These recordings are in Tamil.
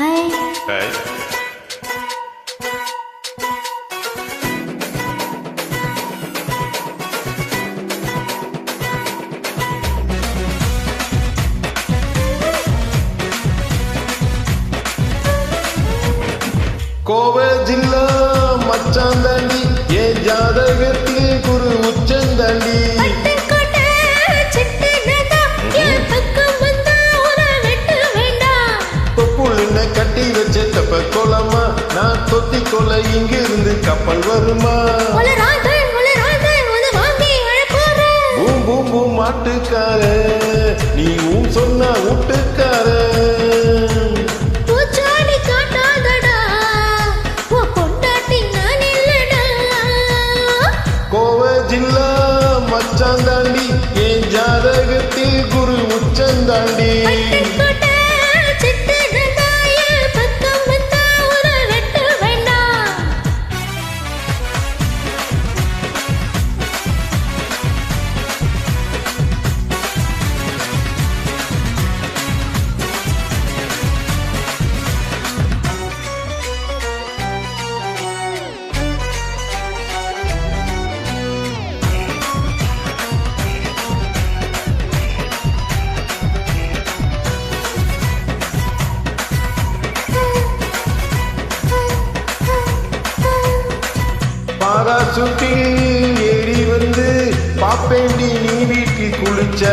Hey. கோவை ஜில்லா மச்சாந்தாண்டி என் ஜாதகத்தில் குரு உச்சந்தாண்டி தொப்புள்ன கட்டி வச்ச தப்ப கோலமா நான் தொத்தி கொலை இங்கிருந்து கப்பல் வருமா பூம் பூம் பூம் மாட்டுக்கார நீ சொன்ன வீட்டுக்கார ஜில்லா மச்சாந்தாண்டி என் ஜாதகத்தில் குரு உச்சந்தாண்டி பாராசூட்டில் ஏறி வந்து பாப்பேண்டி நீ வீட்டில் குளிச்ச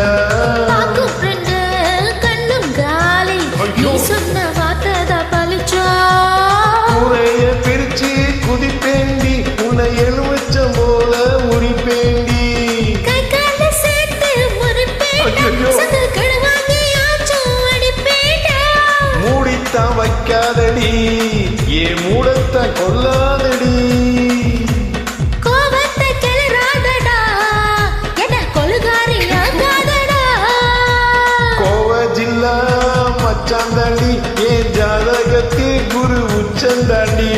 கூரைய பிரிச்சு குதிப்பேண்டி உன்னை எலுமிச்சம் போல உரிப்பேண்டி மூடித்தான் வைக்காதடி ஏன் மூடத்தான் கொல்லாதடி மச்சாந்தாண்டி என் ஜாதகத்தில் குரு உச்சந்தாண்டி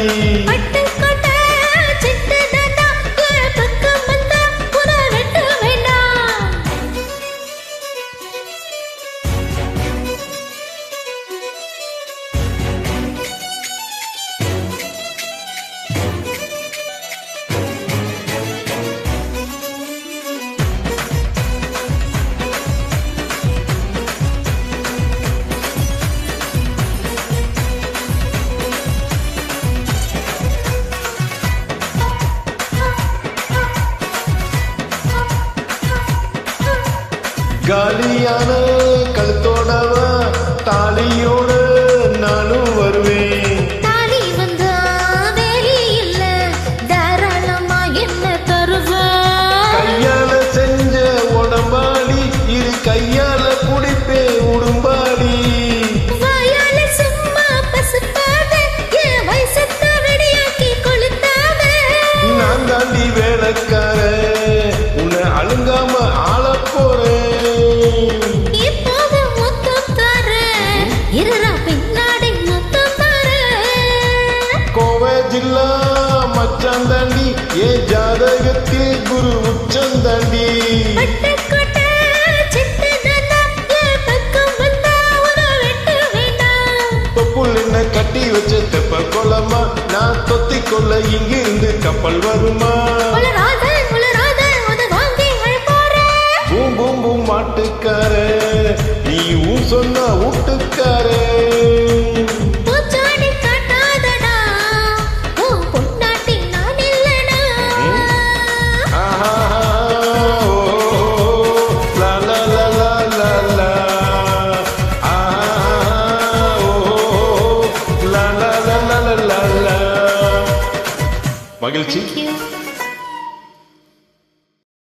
காலியான கழுத்தோடவா தாலியோட நானும் வருவேன் தாலி வந்தா வேலி இல்ல தாராளமா என்ன தருவேன் கையால செஞ்ச உடம்பாடி இரு கையால குடிப்பே உடும்பாடி வாயால சும்மா பசுப்பாத என் வயசத்த வெடியாக்கி கொளுத்தாத நான் தாண்டி வேலைக்கார உன்னை அழுங்காம ஆள போறேன் கோவை ஜில்லா மச்சாந்தாண்டி என் ஜாதகத்தில் குரு உச்சந்தாண்டி தொப்புள்ன கட்டி வச்ச தெப்ப கொலமா நான் தொத்தி கொள்ள இங்கிருந்து கப்பல் வருமா பூம் பூம் பூம் மாட்டுக்கார நீ சொன்ன வீட்டுக்கார மகிழ்ச்சி.